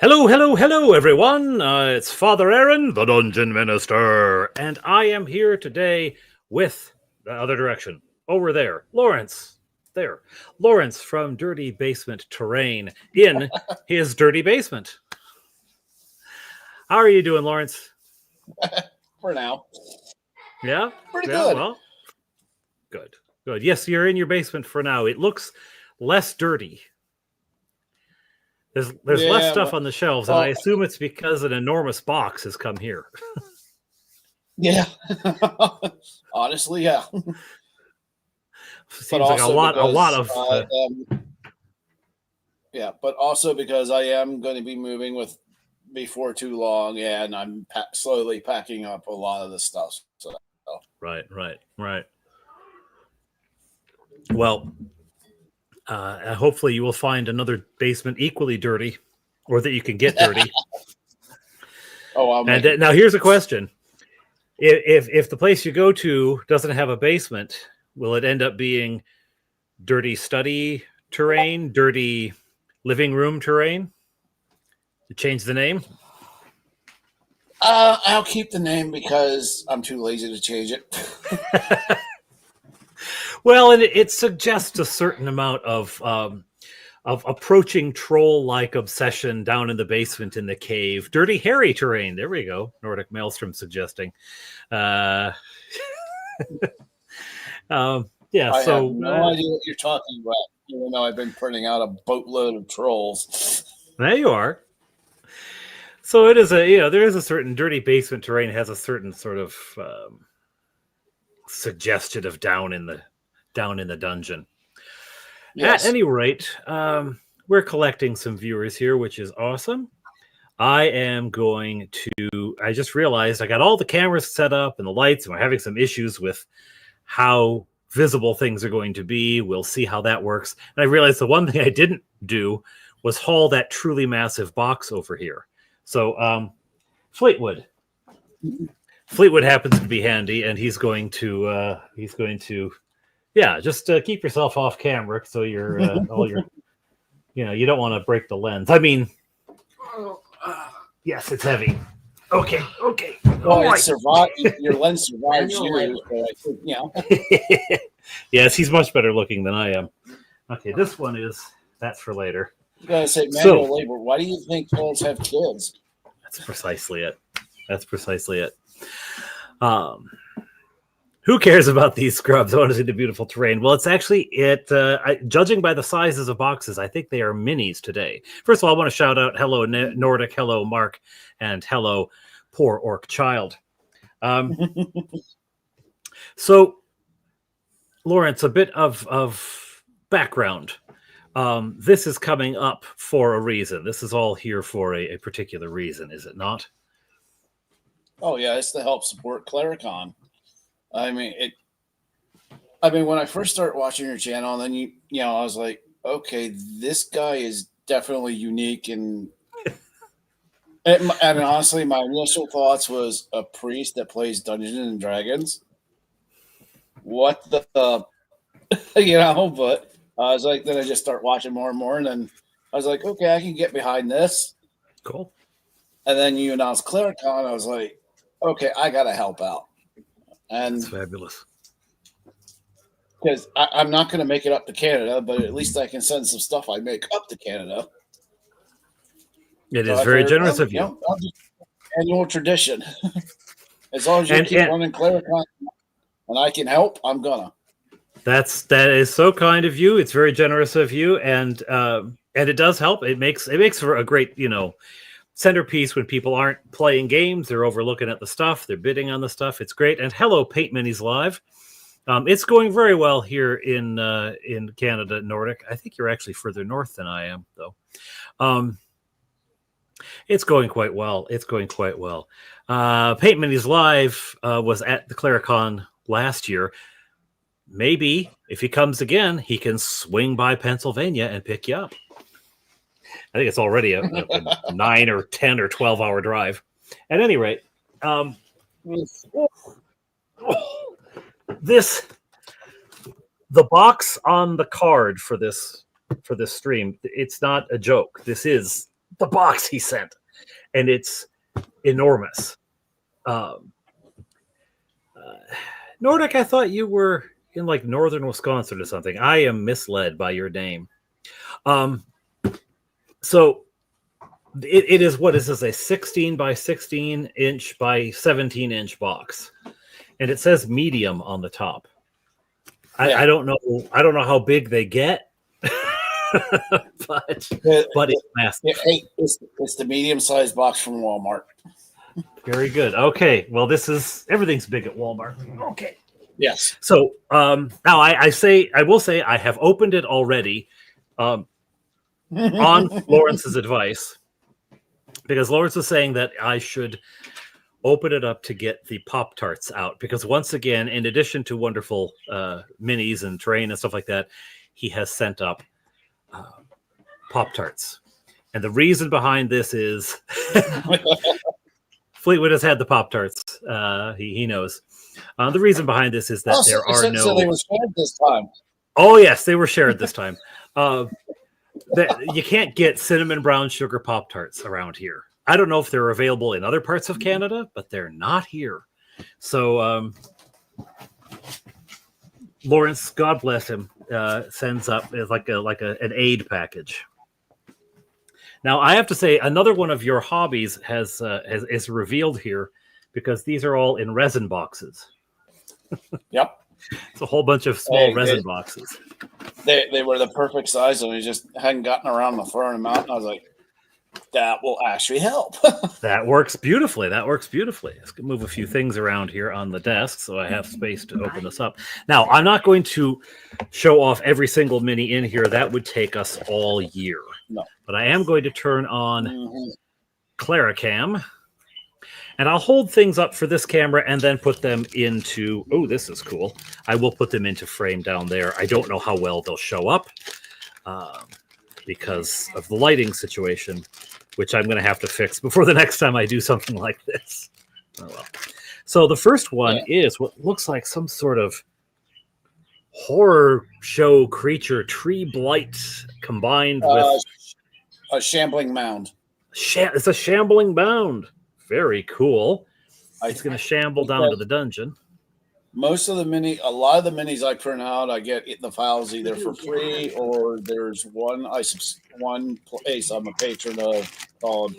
Hello, hello, hello, everyone. It's Father Aaron, the Dungeon Minister, and I am here today with the other direction. Over there, Lawrence. There. Lawrence from Dirty Basement Terrain in his dirty basement. How are you doing, Lawrence? For now. Yeah? Pretty Yeah, good. well, good. Good. Yes, you're in your basement for now. It looks less dirty. There's less stuff on the shelves, and I assume it's because an enormous box has come here. Yeah. Honestly, yeah. Seems like a lot of. Yeah, but also because I am going to be moving before too long, and I'm slowly packing up a lot of the stuff. So. Right. Well, hopefully you will find another basement equally dirty, or that you can get dirty. And now here's a question: if the place you go to doesn't have a basement, will it end up being dirty study terrain, dirty living room terrain? You change the name? I'll keep the name because I'm too lazy to change it. Well, and it suggests a certain amount of approaching troll-like obsession down in the basement in the cave. Dirty, hairy terrain. There we go. Nordic Maelstrom suggesting. Yeah. I have no idea what you're talking about, even though I've been printing out a boatload of trolls. There you are. So it is there is a certain dirty basement terrain has a certain sort of suggestion of down in the dungeon. Yes. At any rate, we're collecting some viewers here, which is awesome. I am going to. I just realized I got all the cameras set up and the lights, and we're having some issues with how visible things are going to be. We'll see how that works. And I realized the one thing I didn't do was haul that truly massive box over here. So, Fleetwood happens to be handy, and he's going to just keep yourself off camera so you're all your, you don't want to break the lens. I mean, yes, it's heavy. Okay. Well, your lens survives you. So Yes, he's much better looking than I am. Okay, this one that's for later. You gotta say manual labor. Why do you think trolls have kids? That's precisely it. Who cares about these scrubs? I want to see the beautiful terrain. Well, it's actually judging by the sizes of boxes, I think they are minis today. First of all, I want to shout out hello Nordic, hello Mark, and hello poor orc child. So, Lawrence, a bit of background. This is coming up for a reason. This is all here for a particular reason, is it not? Oh yeah, it's to help support CleriCon. I mean, when I first started watching your channel, and then I was like, okay, this guy is definitely unique, and honestly, my initial thoughts was a priest that plays Dungeons and Dragons. What the, but I was like, then I just start watching more and more, and then I was like, okay, I can get behind this. Cool. And then you announced CleriCon, I was like, okay, I got to help out. And that's fabulous. Because I'm not going to make it up to Canada, but at least I can send some stuff I make up to Canada. It is very generous of you. Annual tradition. As long as you keep running CleriCon and I can help, I'm gonna. That is so kind of you. It's very generous of you, and it does help. It makes for a great centerpiece when people aren't playing games. They're overlooking at the stuff. They're bidding on the stuff. It's great. And hello, Paint Minis Live. It's going very well here in Canada, Nordic. I think you're actually further north than I am, though. It's going quite well. Paint Minis Live was at the CleriCon last year. Maybe if he comes again, he can swing by Pennsylvania and pick you up. I think it's already a 9 or 10 or 12 hour drive. At any rate, the box on the card for this stream, it's not a joke. This is the box he sent, and it's enormous. Nordic, I thought you were in like northern Wisconsin or something. I am misled by your name. So it is, what is this, a 16 by 16 inch by 17 inch box, and it says medium on the top. I don't know how big they get, but it's massive. It's the medium-sized box from Walmart. Very good. Okay, well, everything's big at Walmart. Okay. Yes. So now I will say I have opened it already on Lawrence's advice, because Lawrence was saying that I should open it up to get the Pop-Tarts out, because once again, in addition to wonderful minis and terrain and stuff like that, he has sent up Pop-Tarts. And the reason behind this is Fleetwood has had the Pop-Tarts. He knows. The reason behind this is that there are no... So they were shared this time. Oh, yes, they were shared this time. You can't get cinnamon brown sugar Pop-Tarts around here. I don't know if they're available in other parts of Canada, but they're not here. So Lawrence, God bless him, sends up like an aid package. Now, I have to say, another one of your hobbies is revealed here, because these are all in resin boxes. Yep. It's a whole bunch of small resin boxes. They were the perfect size, and we just hadn't gotten around to throwing them out. And I was like, that will actually help. That works beautifully. Let's move a few things around here on the desk so I have space to open this up. Now, I'm not going to show off every single mini in here. That would take us all year. No. But I am going to turn on CleriCon, and I'll hold things up for this camera and then put them into... Oh, this is cool. I will put them into frame down there. I don't know how well they'll show up. Because of the lighting situation, which I'm going to have to fix before the next time I do something like this. Oh, well. So the first one is what looks like some sort of horror show creature, tree blight combined with... a shambling mound. It's a shambling mound. Very cool. It's going to shamble down to the dungeon. A lot of the minis I print out, I get the files either for free, or there's one place I'm a patron of called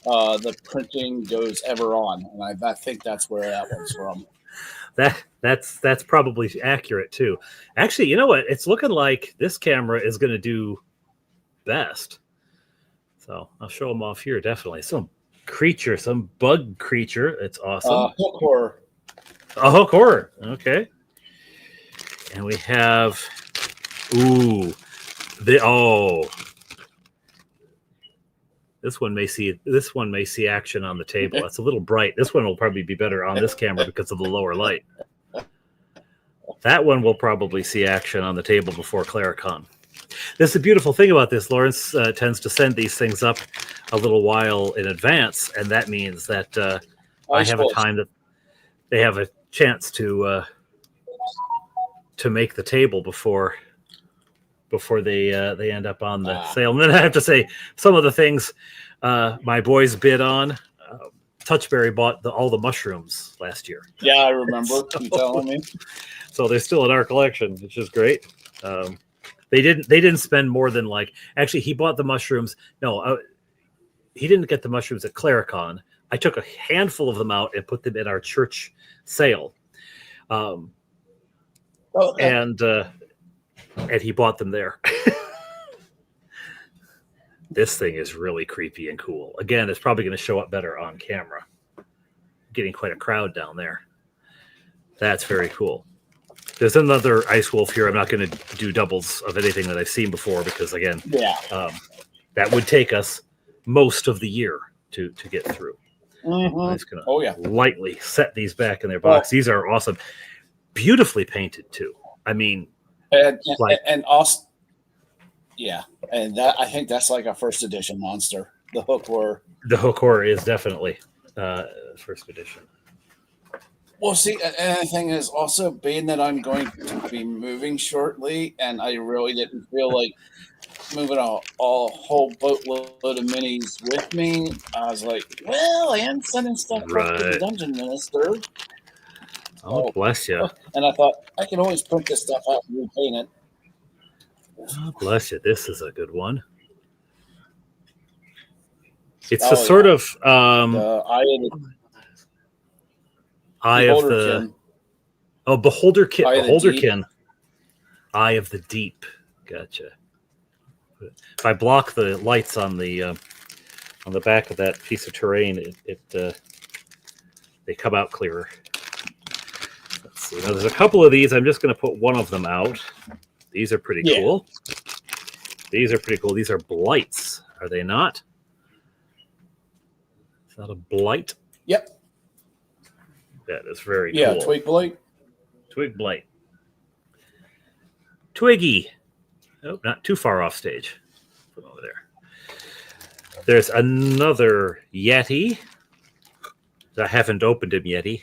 The Printing Goes Ever On, and I think that's where that one's from. That's probably accurate too. Actually, you know what? It's looking like this camera is going to do best. So I'll show them off here. Definitely some bug creature. It's awesome. Hook horror. A hook horror. Okay. And we have this one may see action on the table. It's a little bright. This one will probably be better on this camera because of the lower light. That one will probably see action on the table before CleriCon. This is the beautiful thing about this. Lawrence tends to send these things up a little while in advance, and that means that I have a time that they have a chance to make the table before they end up on the sale. And then I have to say, some of the things my boys bid on. Touchberry bought all the mushrooms last year. Yeah, I remember you telling me. So they're still in our collection, which is great. They didn't spend more than actually he bought the mushrooms. No, he didn't get the mushrooms at CleriCon. I took a handful of them out and put them in our church sale. And he bought them there. This thing is really creepy and cool. Again, it's probably going to show up better on camera. Getting quite a crowd down there. That's very cool. There's another ice wolf here. I'm not going to do doubles of anything that I've seen before because, again, that would take us most of the year to get through. Mm-hmm. I'm just going to lightly set these back in their box. These are awesome. Beautifully painted, too. I mean, and also, and that I think that's like a first edition monster. The hook horror. The hook horror is definitely first edition. Well, see, and the thing is also being that I'm going to be moving shortly, and I really didn't feel like moving a whole boatload of minis with me, I was like, well, I am sending stuff up to the dungeon minister. Oh, bless you. And I thought, I can always print this stuff out and repaint it. Oh, bless you. This is a good one. It's a sort of Eye of the Beholderkin. Beholderkin. Eye of the Deep. Gotcha. If I block the lights on the back of that piece of terrain, they come out clearer. Let's see. Now, there's a couple of these. I'm just going to put one of them out. These are pretty cool. These are pretty cool. These are blights, are they not? Is that a blight? Yep. That is very cool. Yeah, twig blight. Twig blight. Twiggy. Oh, not too far off stage. Put over there. There's another Yeti. I haven't opened him Yeti.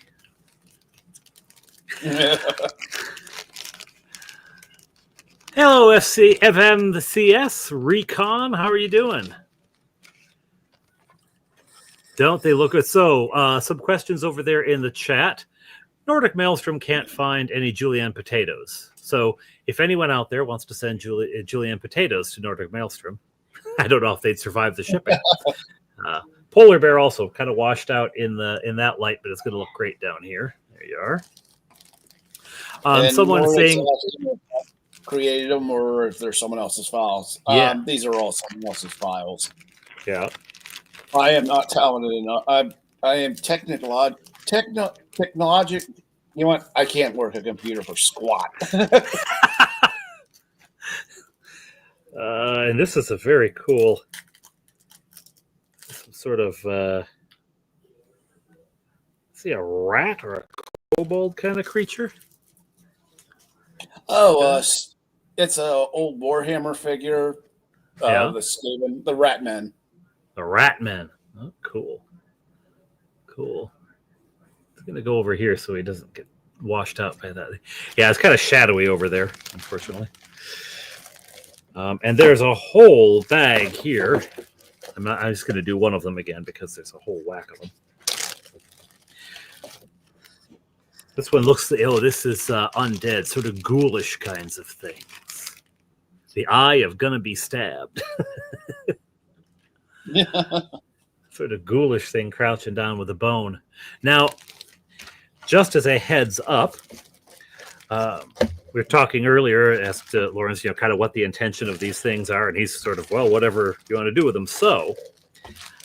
Hello, FMCS Recon. How are you doing? Don't they look good? So, some questions over there in the chat. Nordic Maelstrom can't find any julienne potatoes. So, if anyone out there wants to send julienne potatoes to Nordic Maelstrom, I don't know if they'd survive the shipping. Polar Bear also kind of washed out in that light, but it's going to look great down here. There you are. Someone saying created them, or if they're someone else's files. These are all someone else's files. Yeah. I am not talented enough. I am technologic. You know what? I can't work a computer for squat. And this is a very cool sort of see a rat or a kobold kind of creature. Oh, it's a old Warhammer figure. The Skaven, the Ratmen. The Ratmen. Oh, cool. Cool. I'm going to go over here so he doesn't get washed out by that. Yeah, it's kind of shadowy over there, unfortunately. And there's a whole bag here. I'm just going to do one of them again because there's a whole whack of them. This one looks, this is undead, sort of ghoulish kinds of things. The eye of gonna be stabbed. Sort of ghoulish thing crouching down with a bone. Now, just as a heads up, we were talking earlier, asked Lawrence, kind of what the intention of these things are, and he's sort of, well, whatever you want to do with them. So,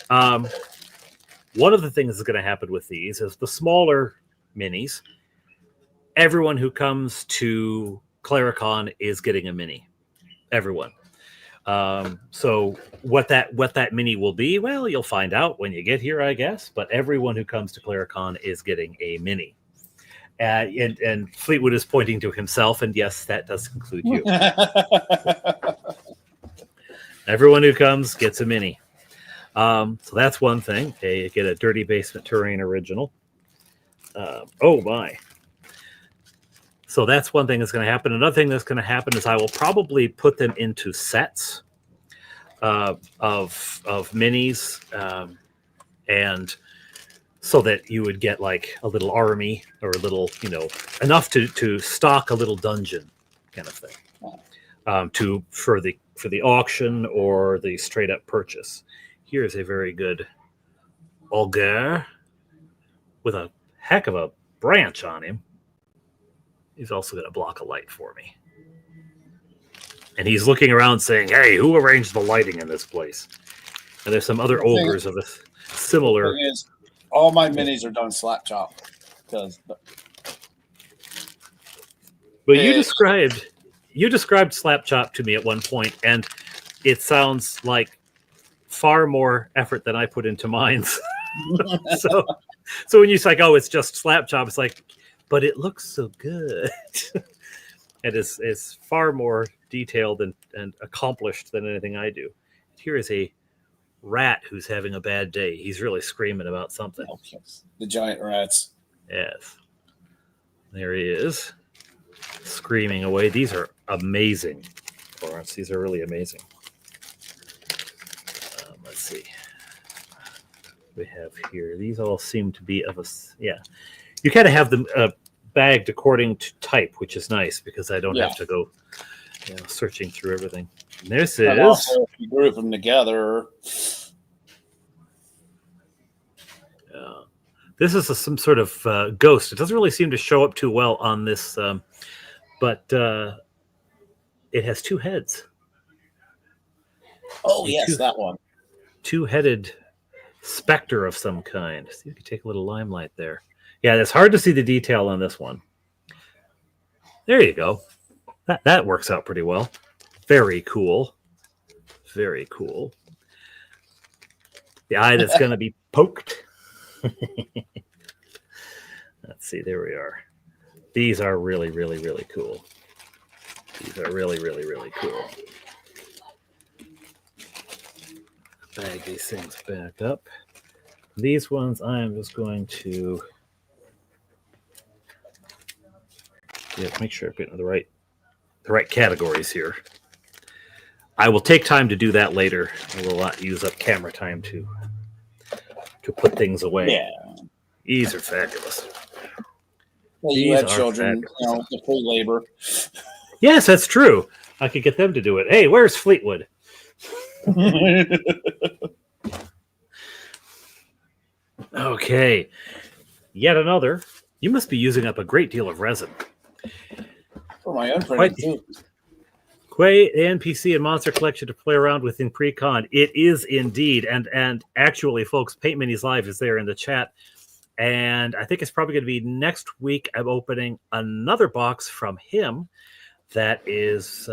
one of the things that's going to happen with these is the smaller minis. Everyone who comes to CleriCon is getting a mini. Everyone. So what that mini will be, well, you'll find out when you get here, I guess. But everyone who comes to CleriCon is getting a mini. And Fleetwood is pointing to himself, and yes, that does include you. Everyone who comes gets a mini. So that's one thing. Okay, you get a Dirty Basement Terrain original. Oh my. So that's one thing that's going to happen. Another thing that's going to happen is I will probably put them into sets of minis, and so that you would get like a little army or a little, enough to stock a little dungeon kind of thing, for the auction or the straight up purchase. Here's a very good Olger with a heck of a branch on him. He's also going to block a light for me. And he's looking around saying, hey, who arranged the lighting in this place? And there's some other ogres of a similar... All my minis are done slap chop. But you described slap chop to me at one point, and it sounds like far more effort than I put into mine. So when you say, oh, it's just slap chop, it's like, but it looks so good. It is far more detailed and accomplished than anything I do. Here is a rat who's having a bad day. He's really screaming about something. Oh, the giant rats. Yes. There he is. Screaming away. These are amazing, Lawrence. These are really amazing. see. We have here. These all seem to be of a yeah. You kind of have them bagged according to type, which is nice because I don't have to go searching through everything. And this is also, if you group them together. This is some sort of ghost. It doesn't really seem to show up too well on this, but it has two heads. Oh, yes, that one. Two-headed specter of some kind. See if you can take a little limelight there. Yeah, it's hard to see the detail on this one. There you go. That works out pretty well. Very cool. Very cool. The eye that's going to be poked. Let's see. There we are. These are really, really, really cool. These are really, really, really cool. Bag these things back up. These ones I am just going to make sure I'm getting the right categories here. I will take time to do that later. I will not use up camera time to put things away. Yeah. These are fabulous. Well, you have children, the free labor. Yes, that's true. I could get them to do it. Hey, where's Fleetwood? Okay. Yet another. You must be using up a great deal of resin. For my own printing, too. Quay, the NPC and monster collection to play around with in pre-con. It is indeed. And actually, folks, Paint Minis Live is there in the chat. And I think it's probably going to be next week. I'm opening another box from him that is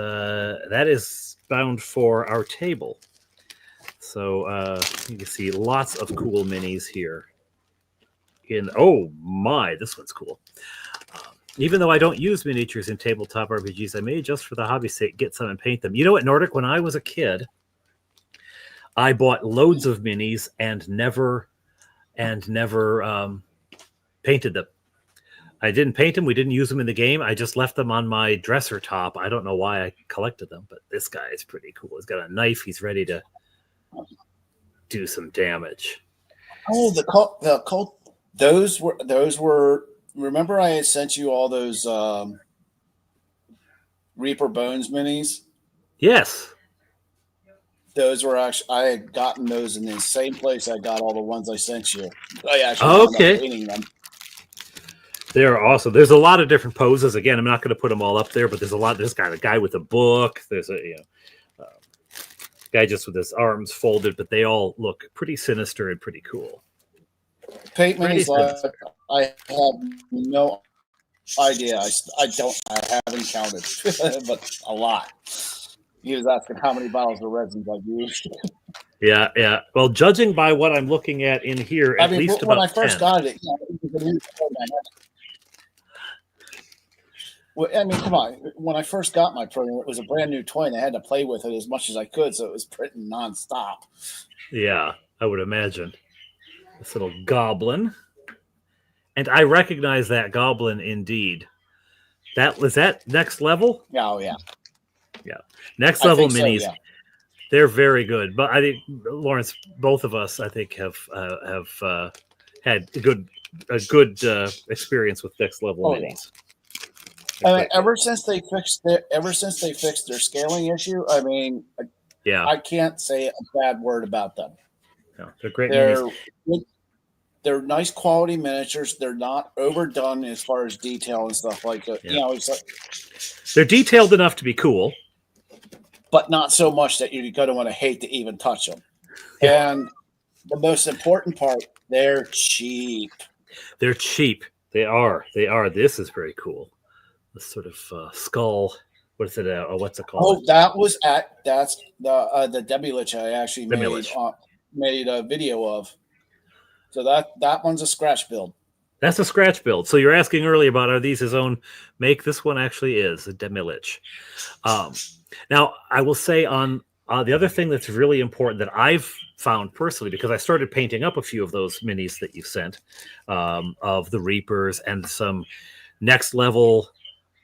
bound for our table. So you can see lots of cool minis here. Oh my, this one's cool. Even though I don't use miniatures in tabletop RPGs, I may just for the hobby's sake get some and paint them. You know what, Nordic? When I was a kid, I bought loads of minis and never painted them. I didn't paint them. We didn't use them in the game. I just left them on my dresser top. I don't know why I collected them, but this guy is pretty cool. He's got a knife. He's ready to do some damage. Oh, the cult. Those were. Remember, I had sent you all those Reaper Bones minis. Yes. Those were actually. I had gotten those in the same place I got all the ones I sent you. I actually painting them. They're awesome. There's a lot of different poses. Again, I'm not going to put them all up there, but there's a lot. There's got a guy with a book. There's a guy just with his arms folded, but they all look pretty sinister and pretty cool. Paint Minis Live. I have no idea. I haven't counted, but a lot. He was asking how many bottles of resins I've used. Yeah. Well, judging by what I'm looking at in here, at least when about I first 10. got it, it was a new toy. Well, I mean, come on. When I first got my program, it was a brand new toy, and I had to play with it as much as I could, so it was printing nonstop. Yeah, I would imagine. This little goblin. And I recognize that goblin indeed. Was that next level? Oh, yeah. Yeah. Next level minis. So, yeah. They're very good. But I think, Lawrence, both of us, I think, have had a good experience with next level minis. Yeah. Ever since they fixed their scaling issue, I mean, I can't say a bad word about them. No, they're great minis. They're nice quality miniatures. They're not overdone as far as detail and stuff like that. Yeah. It's like, they're detailed enough to be cool, but not so much that you're going to want to hate to even touch them. Yeah. And the most important part, they're cheap. They're cheap. They are. This is very cool. This sort of skull. What is it? What's it called? Oh, that's the Debbie Lich I actually made a video of. So that one's a scratch build. That's a scratch build. So you're asking earlier about, are these his own make? This one actually is a Demilich. Now, I will say on the other thing that's really important that I've found personally, because I started painting up a few of those minis that you sent of the Reapers and some next level.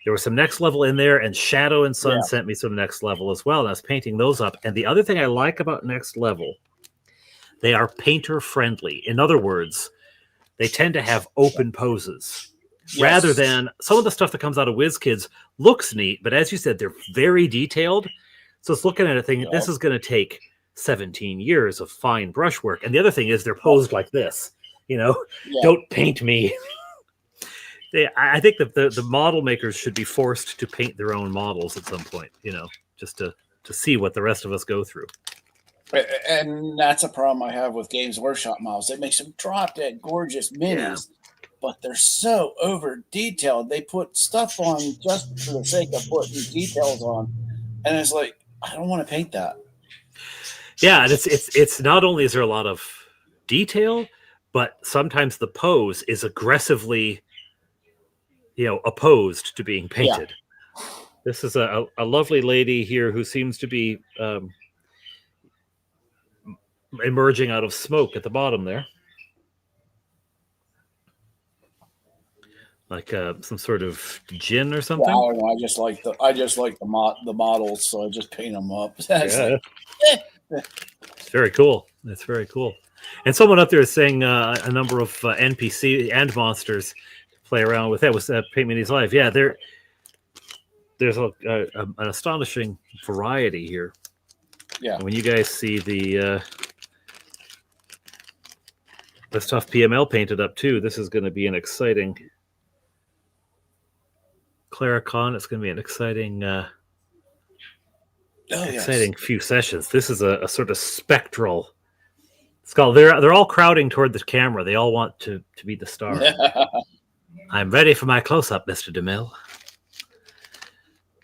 There was some next level in there, and Shadow and Sun sent me some next level as well. And I was painting those up. And the other thing I like about next level they are painter friendly. In other words, they tend to have open poses. Yes. Rather than some of the stuff that comes out of WizKids looks neat, but as you said, they're very detailed. So it's looking at a thing, this is going to take 17 years of fine brushwork. And the other thing is they're posed like this, don't paint me. I think that the model makers should be forced to paint their own models at some point, just to see what the rest of us go through. And that's a problem I have with Games Workshop models. It makes them drop dead gorgeous minis, but they're so over detailed. They put stuff on just for the sake of putting details on, and it's like, I don't want to paint that. Yeah, and it's not only is there a lot of detail, but sometimes the pose is aggressively, opposed to being painted. Yeah. This is a lovely lady here who seems to be emerging out of smoke at the bottom there, like some sort of gin or something. Yeah, I don't know. I just like the models, so I just paint them up. It's very cool. That's very cool. And someone up there is saying a number of NPC and monsters to play around with. That was Paint Minis Live. Yeah, there's an astonishing variety here. Yeah. And when you guys see the stuff PML painted up too, this is going to be an exciting CleriCon. It's going to be an exciting few sessions. This is a sort of spectral skull. They're all crowding toward the camera. They all want to be the star. I'm ready for my close-up, Mr. DeMille.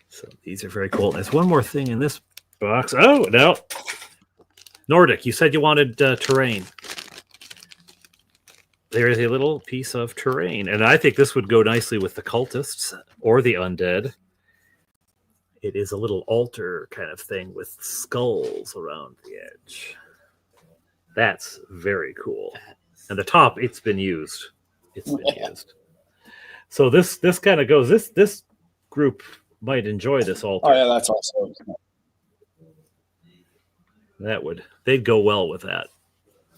So these are very cool. There's one more thing in this box. Oh, no. Nordic, you said you wanted terrain. There is a little piece of terrain, and I think this would go nicely with the cultists or the undead. It is a little altar kind of thing with skulls around the edge. That's very cool. And the top, it's been used. So this kind of goes. This group might enjoy this altar. Oh yeah, that's awesome. They'd go well with that.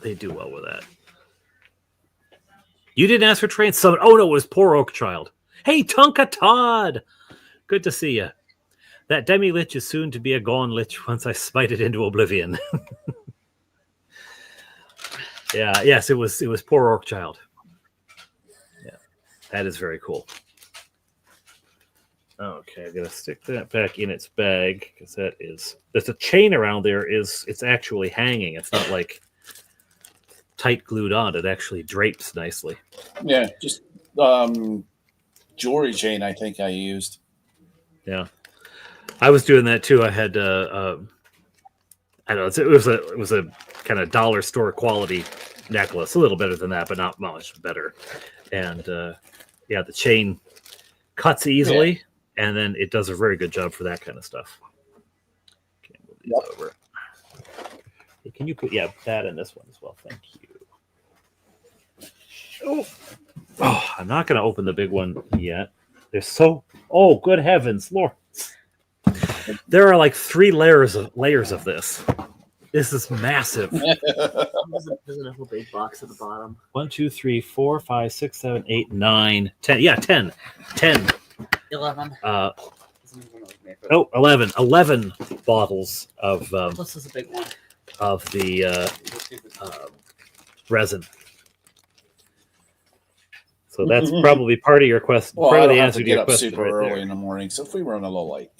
They do well with that. You didn't ask for train summon. Oh no, it was poor Oak Child. Hey, Tonka Todd, good to see you. That demi lich is soon to be a gone lich once I smite it into oblivion. Yeah, yes, it was poor Orc Child. Yeah, that is very cool. Okay, I'm gonna stick that back in its bag because there's a chain around there. It's actually hanging. It's not like tight glued on. It actually drapes nicely. Yeah, just jewelry chain. I think I used. Yeah, I was doing that too. I had I don't know. It was a kind of dollar store quality necklace, a little better than that, but not much better. And the chain cuts easily, and then it does a very good job for that kind of stuff. Okay, move these over. Hey, can you put that in this one as well? Thank you. Oh, I'm not going to open the big one yet. Oh, good heavens, Lord! There are like 3 layers of this. This is massive. There's another big box at the bottom. 1, 2, 3, 4, 5, 6, 7, 8, 9, 10. Yeah, 10. 11. 11. 11 bottles of This is a big one. Of the resin. So that's probably part of your question. Well, part I of don't the have answer to to get your up question super right early there. in the morning, so if we run a little late.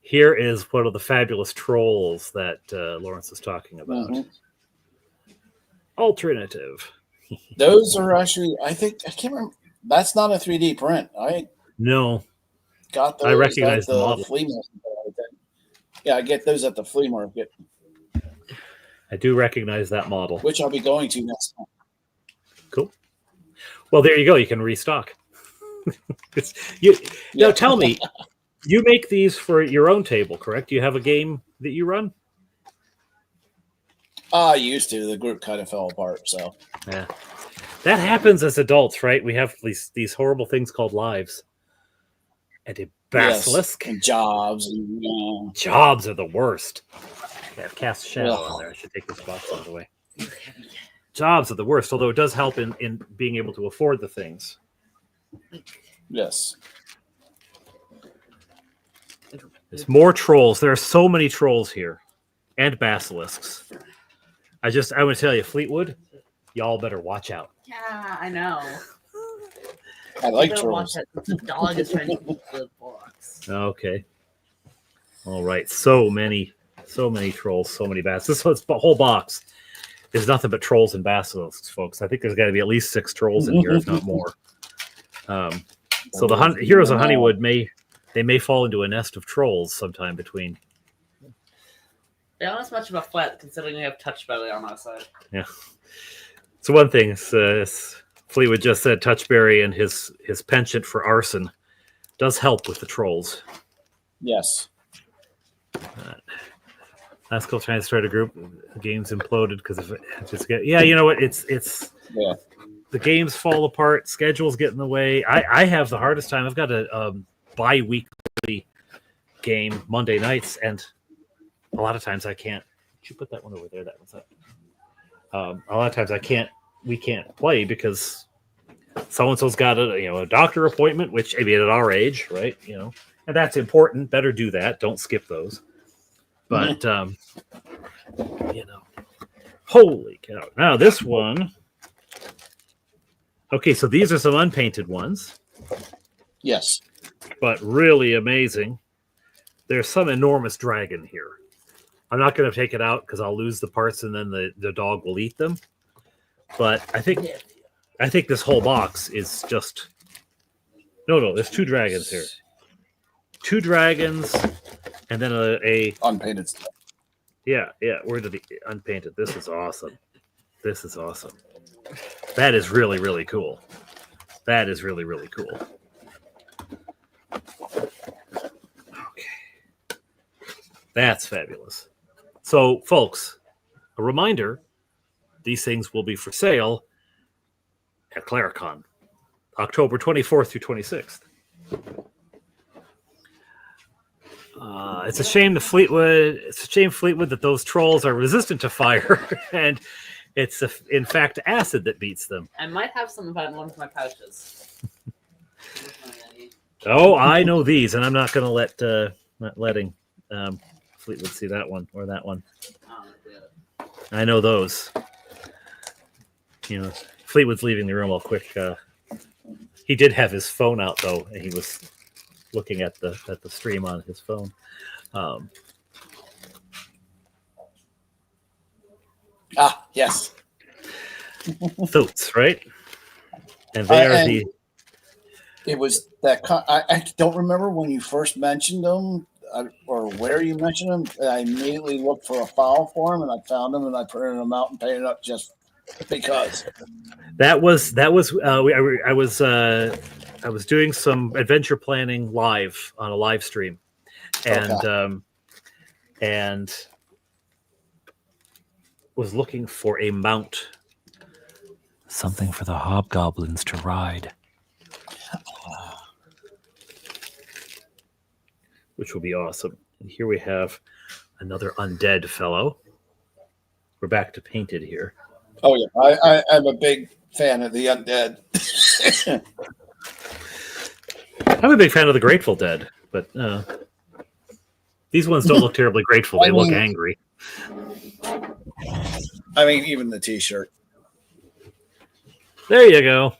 Here is one of the fabulous trolls that Lawrence is talking about. Mm-hmm. Alternative. Those are actually, I can't remember. That's not a 3D print. No. Got those. I recognize at the model. Flea market. Yeah, I get those at the flea market. I do recognize that model. Which I'll be going to next time. Cool. Well, there you go. You can restock. Now, tell me, you make these for your own table, correct? Do you have a game that you run? I used to. The group kind of fell apart, so. Yeah. That happens as adults, right? We have these horrible things called lives. And a basilisk. Yes, and jobs. Jobs are the worst. have cast shadow on there. I should take this box out of the way. Jobs are the worst, although it does help in being able to afford the things. Yes. There's more trolls. There are so many trolls here. And basilisks. I want to tell you, Fleetwood, y'all better watch out. Yeah, I know. I like trolls. The dog is trying to eat the box. Okay. All right. So many trolls, so many basilisks. This whole box is nothing but trolls and basilisks, folks. I think there's got to be at least 6 trolls in here, if not more. So the heroes of Honeywood may fall into a nest of trolls sometime between. They're not as much of a threat, considering they have Touch Belly on our side. Yeah. So one thing, Fleetwood just said Touchberry and his penchant for arson does help with the trolls. Yes. Haskell trying to start a group. The game's imploded because of it. You know what? It's Yeah. The games fall apart. Schedules get in the way. I have the hardest time. I've got a bi-weekly game Monday nights, and a lot of times I can't. Did you put that one over there? That was that. A lot of times we can't play because so-and-so's got a doctor appointment, which maybe at our age, right? And that's important. Better do that. Don't skip those. But, holy cow. Now this one. Okay, so these are some unpainted ones. Yes. But really amazing. There's some enormous dragon here. I'm not going to take it out because I'll lose the parts and then the dog will eat them. But I think this whole box is just... No, there's 2 dragons here. 2 dragons and then a unpainted stuff. Yeah. Where did the unpainted? This is awesome. That is really, really cool. That is really, really cool. Okay. That's fabulous. So, folks, a reminder, these things will be for sale at CleriCon, October 24th through 26th. It's a shame Fleetwood that those trolls are resistant to fire, and it's in fact acid that beats them. I might have some of that in one of my pouches. Oh, I know these, and I'm not going to letting Fleetwood see that one or that one. Oh, yeah. I know those. Fleetwood's leaving the room all quick. He did have his phone out though, and he was looking at the stream on his phone. Yes. Thoots, right? And they are the. It was that. I don't remember when you first mentioned them or where you mentioned them. I immediately looked for a file for them, and I found them, and I printed them out and painted up just because. I was doing some adventure planning live on a live stream, and was looking for a mount, something for the hobgoblins to ride, which will be awesome. And here we have another undead fellow. We're back to painted here. Oh yeah, I'm a big fan of the undead. I'm a big fan of the Grateful Dead, but these ones don't look terribly grateful. They look angry. I mean, even the T-shirt. There you go.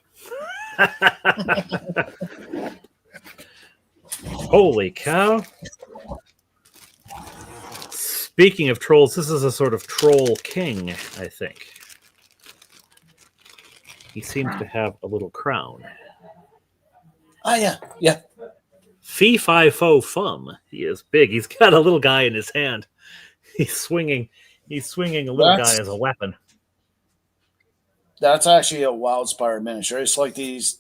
Holy cow. Speaking of trolls, this is a sort of troll king, I think. He seems to have a little crown. Oh, yeah. Fee fi fo fum. He is big. He's got a little guy in his hand. He's swinging a little guy as a weapon. That's actually a Wildspire miniature. It's like these.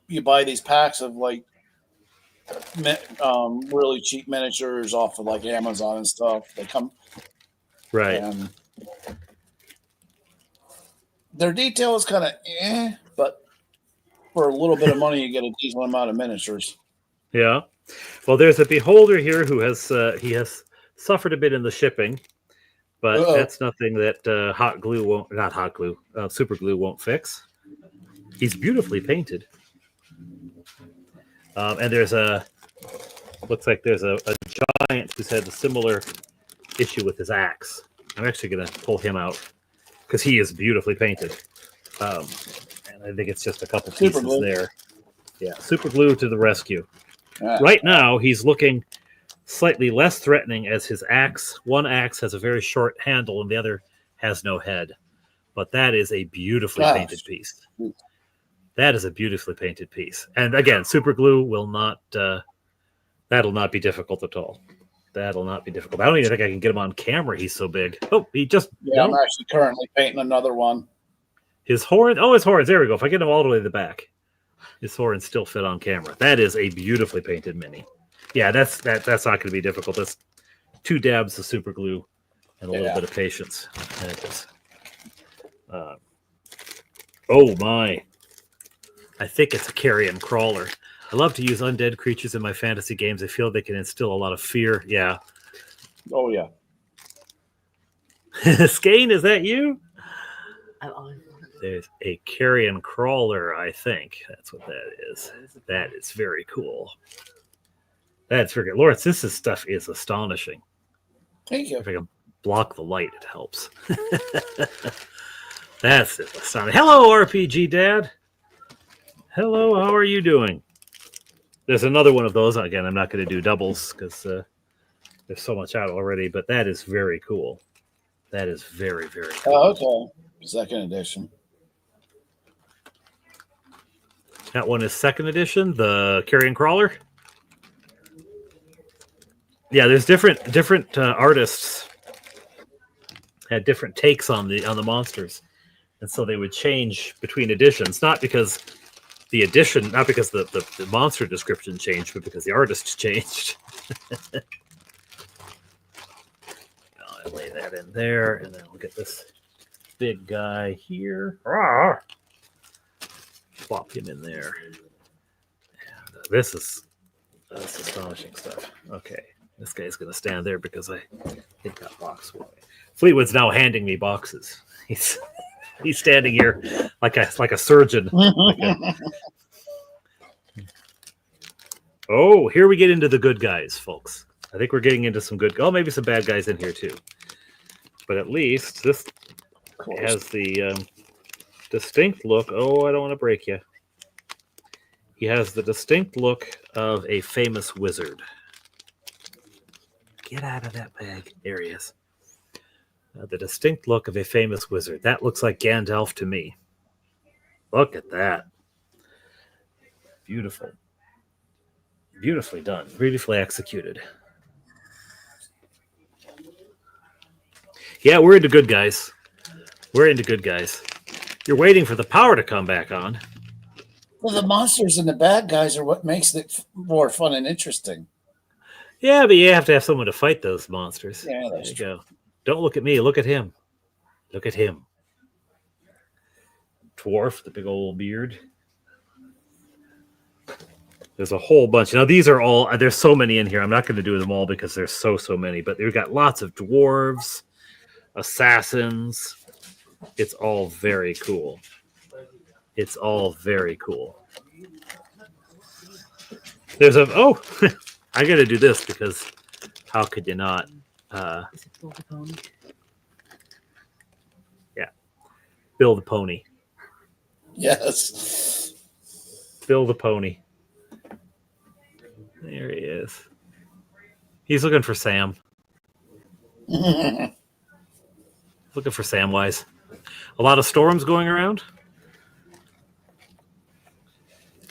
You buy these packs of like really cheap miniatures off of like Amazon and stuff. They come right. Their detail is kind of but for a little bit of money, you get a decent amount of miniatures. Yeah. Well, there's a beholder here who has he has suffered a bit in the shipping. but that's nothing that hot glue won't, not hot glue, super glue won't fix. He's beautifully painted. And there's looks like there's a giant who's had a similar issue with his axe. I'm actually going to pull him out because he is beautifully painted. And I think it's just a couple pieces there. Yeah, super glue to the rescue. Right now, he's looking slightly less threatening as his axe. One axe has a very short handle and the other has no head. But that is a beautifully painted piece. That is a beautifully painted piece. And again, super glue will not, that'll not be difficult at all. That'll not be difficult. I don't even think I can get him on camera. He's so big. Oh, he just... Yeah, I'm actually currently painting another one. His horn... Oh, his horns. There we go. If I get him all the way to the back, his horns still fit on camera. That is a beautifully painted mini. Yeah, that's not going to be difficult. That's 2 dabs of super glue and a little bit of patience. Oh, my. I think it's a carrion crawler. I love to use undead creatures in my fantasy games. I feel they can instill a lot of fear. Yeah. Oh, yeah. Skane, is that you? There's a carrion crawler, I think. That's what that is. That is very cool. That's very good. Lawrence, this stuff is astonishing. Thank you. If I can block the light, it helps. That's astonishing. Hello, RPG Dad. Hello, how are you doing? There's another one of those. Again, I'm not going to do doubles because there's so much out already, but that is very cool. That is very, very cool. Oh, okay. Second edition. That one is second edition, the Carrion Crawler. Yeah, there's different artists had different takes on the monsters, and so they would change between editions, not because the monster description changed, but because the artist changed. I'll lay that in there, and then we'll get this big guy here. Plop him in there. And, this is astonishing stuff. Okay, this guy's going to stand there because I hit that box for me. Fleetwood's now handing me boxes. He's standing here like a surgeon. Oh, here we get into the good guys, folks. I think we're getting into some good... Oh, maybe some bad guys in here, too. But at least this has the distinct look... Oh, I don't want to break you. He has the distinct look of a famous wizard. Get out of that bag. There he is. The distinct look of a famous wizard. That looks like Gandalf to me. Look at that. Beautiful. Beautifully done. Beautifully executed. Yeah, we're into good guys. We're into good guys. You're waiting for the power to come back on. Well, the monsters and the bad guys are what makes it more fun and interesting. Yeah, but you have to have someone to fight those monsters. Yeah, that's true. Go. Don't look at me. Look at him. Look at him. Dwarf, the big old beard. There's a whole bunch. Now, these are all... There's so many in here. I'm not going to do them all because there's so many. But we've got lots of dwarves, assassins. It's all very cool. It's all very cool. There's a... Oh! I got to do this because how could you not? Yeah. Bill the Pony. Yes. Bill the Pony. There he is. He's looking for Sam. Looking for Samwise. A lot of storms going around?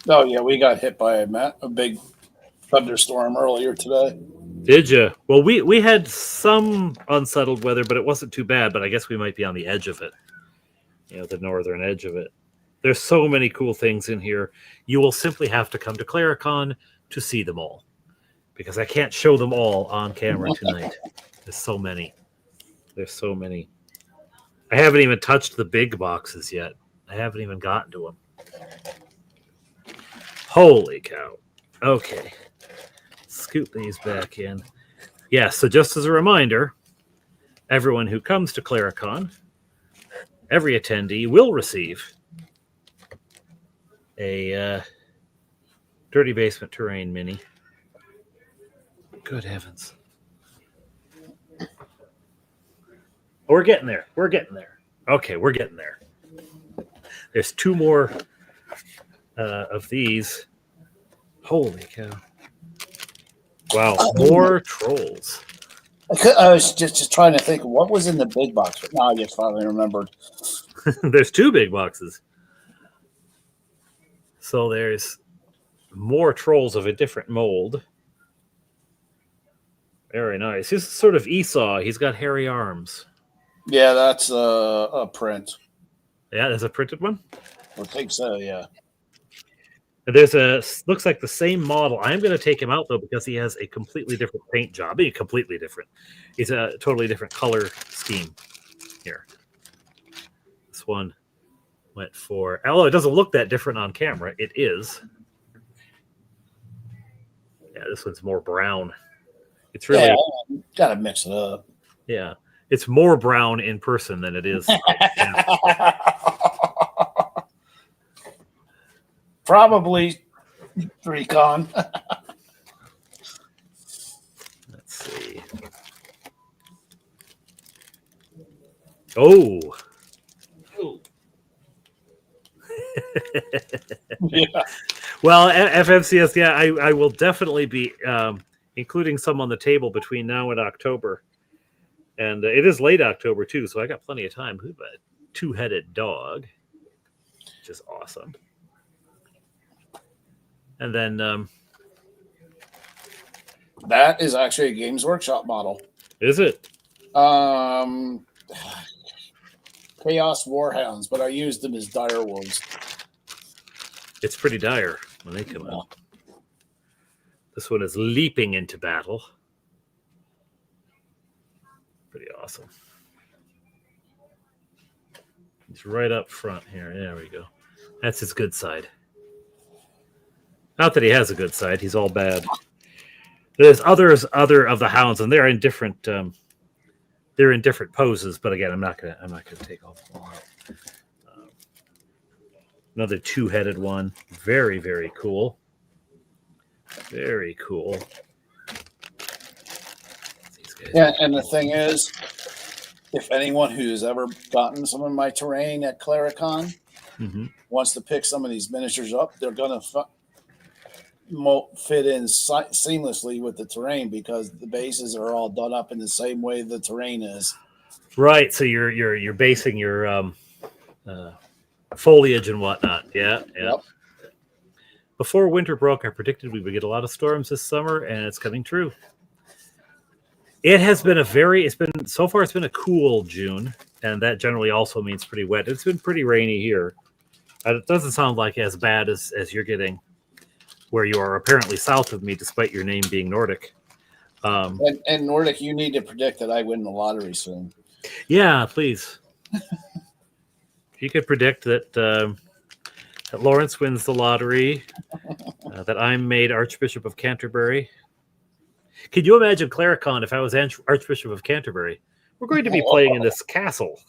Oh, yeah, we got hit by a big thunderstorm earlier today. Did you? Well, we had some unsettled weather, but it wasn't too bad. But I guess we might be on the edge of it. You know, the northern edge of it. There's so many cool things in here. You will simply have to come to CleriCon to see them all. Because I can't show them all on camera tonight. There's so many. There's so many. I haven't even touched the big boxes yet. I haven't even gotten to them. Holy cow. Okay. Scoop these back in. Yeah, so just as a reminder, everyone who comes to CleriCon, every attendee will receive a Dirty Basement Terrain mini. Good heavens. We're getting there. We're getting there. Okay, we're getting there. There's 2 more of these. Holy cow. Wow, more trolls. I was just trying to think what was in the big box, but now I just finally remembered. There's 2 big boxes. So there's more trolls of a different mold. Very nice. He's sort of Esau. He's got hairy arms. Yeah, that's a print. Yeah, there's a printed one. I think so. Yeah. There's looks like the same model. I'm going to take him out though because he has a completely different paint job. Completely different. It's a totally different color scheme here. This one went for. Although it doesn't look that different on camera, it is. Yeah, this one's more brown. It's really gotta mix it up. Yeah, it's more brown in person than it is. Probably CleriCon. Let's see. Oh. Yeah. Well, FMCS, yeah, I will definitely be including some on the table between now and October. And it is late October, too, so I got plenty of time. Who's a 2-headed dog, which is awesome. And then... that is actually a Games Workshop model. Is it? Chaos Warhounds, but I used them as dire wolves. It's pretty dire when they come out. This one is leaping into battle. Pretty awesome. He's right up front here. There we go. That's his good side. Not that he has a good side. He's all bad. There's other of the hounds, and they're in different poses. But again, I'm not gonna take all out. Another 2-headed one. Very, very cool. Very cool. Yeah, and the thing is, if anyone who's ever gotten some of my terrain at CleriCon wants to pick some of these miniatures up, they're going to fit in seamlessly with the terrain because the bases are all done up in the same way the terrain is. Right. So you're basing your foliage and whatnot. Yeah. Yep. Before winter broke, I predicted we would get a lot of storms this summer, and it's coming true. It has been so far it's been a cool June, and that generally also means pretty wet. It's been pretty rainy here. It doesn't sound like as bad as you're getting where you are apparently south of me, despite your name being Nordic. And Nordic, you need to predict that I win the lottery soon. Yeah, please. If you could predict that Lawrence wins the lottery, that I'm made Archbishop of Canterbury. Could you imagine CleriCon if I was Archbishop of Canterbury? We're going to be playing in this castle.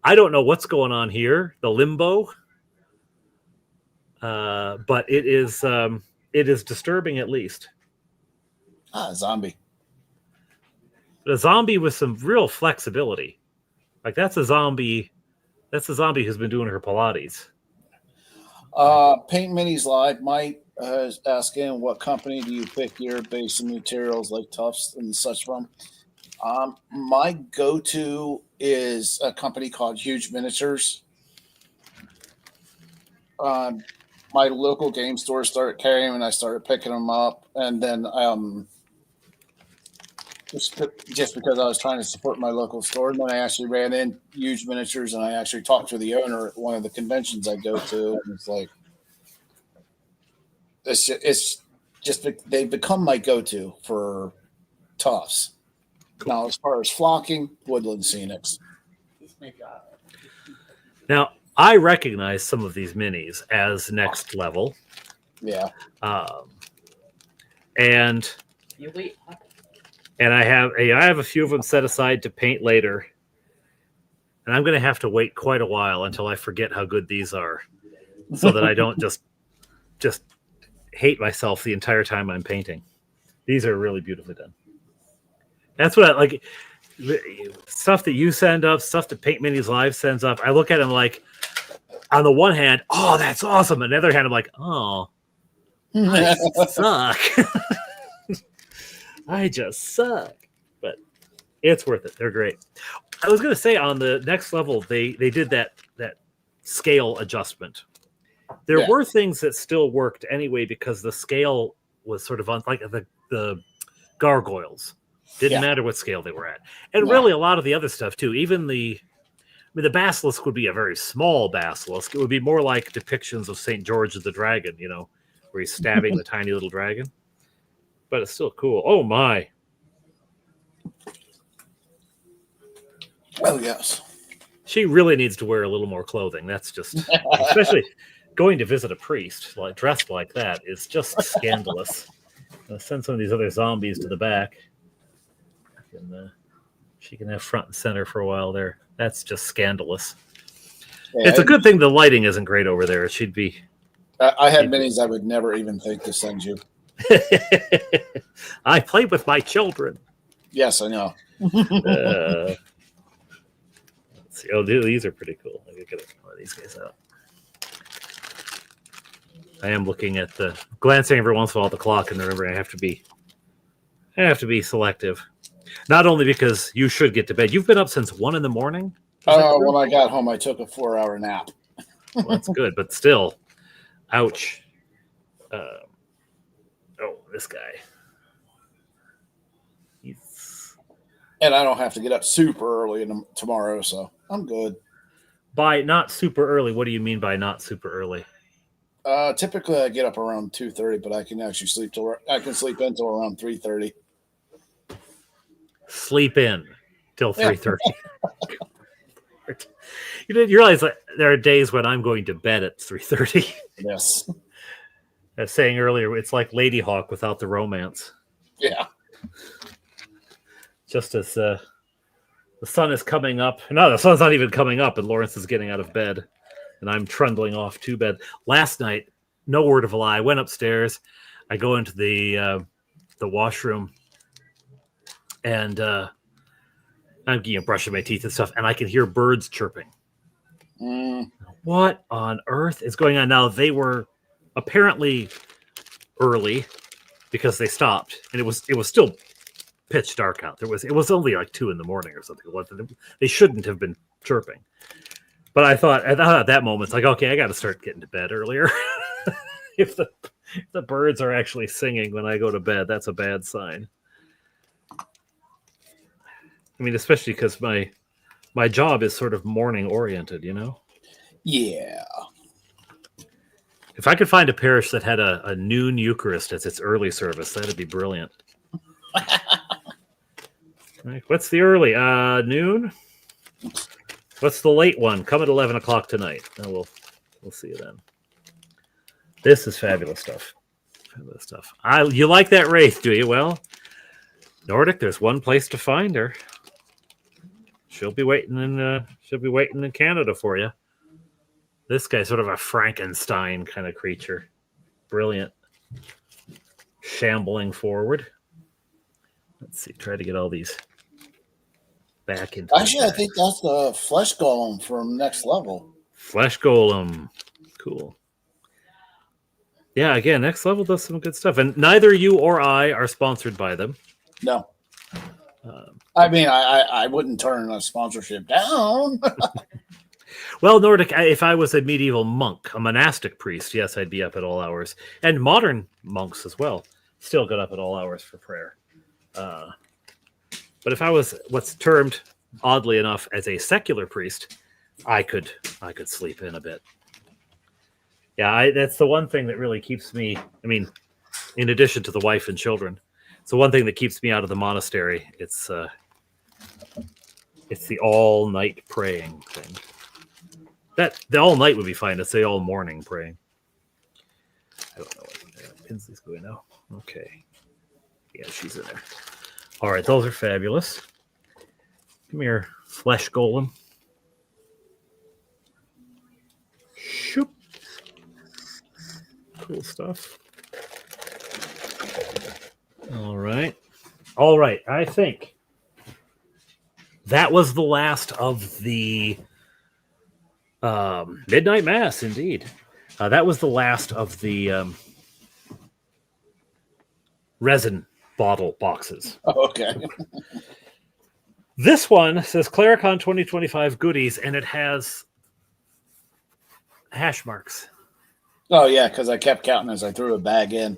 I don't know what's going on here, the limbo, but it is disturbing at least. Zombie. A zombie with some real flexibility. Like that's a zombie who's been doing her Pilates. Paint Minis Live. Mike is asking, what company do you pick your base materials like Tufts and such from? My go-to is a company called Huge Miniatures. My local game store started carrying them, and I started picking them up. And then just because I was trying to support my local store, and then I actually ran in Huge Miniatures, and I actually talked to the owner at one of the conventions I go to, and it's like, it's just they've become my go-to for Tufts. Cool. Now, as far as flocking, Woodland Scenics. Now, I recognize some of these minis as next level. Yeah. And And I have a few of them set aside to paint later. And I'm going to have to wait quite a while until I forget how good these are, so that I don't just hate myself the entire time I'm painting. These are really beautifully done. That's what I like. Stuff that you send up, stuff that Paint Minis Live sends up. I look at them like, on the one hand, oh, that's awesome. On the other hand, I'm like, oh, I suck. I just suck. But it's worth it. They're great. I was going to say on the next level, they did that scale adjustment. There were things that still worked anyway because the scale was sort of like the gargoyles. Didn't matter what scale they were at. And really a lot of the other stuff too. Even the basilisk would be a very small basilisk. It would be more like depictions of St. George the Dragon, where he's stabbing the tiny little dragon. But it's still cool. Oh my. Oh, yes. She really needs to wear a little more clothing. That's just, especially going to visit a priest dressed like that is just scandalous. I'll send some of these other zombies to the back. She can have front and center for a while there. That's just scandalous. Yeah, it's a good thing the lighting isn't great over there. She'd be. I had minis I would never even think to send you. I play with my children. Yes, I know. Let's see. Oh, these are pretty cool. I gotta get one of these guys out. I am looking at glancing every once in a while at the clock and remembering I have to be selective. Not only because you should get to bed. You've been up since 1 a.m. When I got home, I took a 4-hour nap. Well, that's good, but still, ouch. This guy. And I don't have to get up super early tomorrow, so I'm good. By not super early, what do you mean by not super early? Typically, I get up around 2:30, but I can actually sleep until around 3:30. Sleep in till 3:30. You realize that there are days when I'm going to bed at 3:30. Yes. I was saying earlier, it's like Lady Hawk without the romance. Yeah. Just as the sun is coming up. No, the sun's not even coming up, and Lawrence is getting out of bed, and I'm trundling off to bed. Last night, no word of a lie, I went upstairs. I go into the washroom, and I'm brushing my teeth and stuff, and I can hear birds chirping. What on earth is going on? Now, they were apparently early because they stopped, and it was still pitch dark out. It was only like 2 a.m. or something. They shouldn't have been chirping. But I thought at that moment, it's like, okay, I got to start getting to bed earlier. If the birds are actually singing when I go to bed, that's a bad sign. I mean, especially because my job is sort of morning oriented, Yeah. If I could find a parish that had a noon Eucharist as its early service, that'd be brilliant. Right, what's the early? Noon? What's the late one? Come at 11 o'clock tonight. Oh, we'll see you then. This is fabulous stuff. Fabulous stuff. You like that wraith, do you? Well, Nordic, there's one place to find her. She'll be waiting in Canada for you. This guy's sort of a Frankenstein kind of creature. Brilliant. Shambling forward. Let's see. Try to get all these back into. Actually, I think that's the flesh golem from next level. Flesh golem. Cool. Yeah, again, next level does some good stuff. And neither you or I are sponsored by them. No. I mean, I wouldn't turn a sponsorship down. Well, Nordic, if I was a medieval monk, a monastic priest, yes, I'd be up at all hours. And modern monks as well still get up at all hours for prayer. But if I was what's termed, oddly enough, as a secular priest, I could sleep in a bit. Yeah, that's the one thing that really keeps me, I mean, in addition to the wife and children, it's the one thing that keeps me out of the monastery. It's the all-night praying thing. That the all night would be fine. It's the all morning praying. I don't know what Pinsley's going now. Okay. Yeah, she's in there. All right, those are fabulous. Come here, flesh golem. Shoop. Cool stuff. All right. All right. I think that was the last of the Midnight Mass, indeed. That was the last of the resin bottle boxes. Oh, okay. This one says CleriCon 2025 goodies, and it has hash marks. Oh, yeah, because I kept counting as I threw a bag in.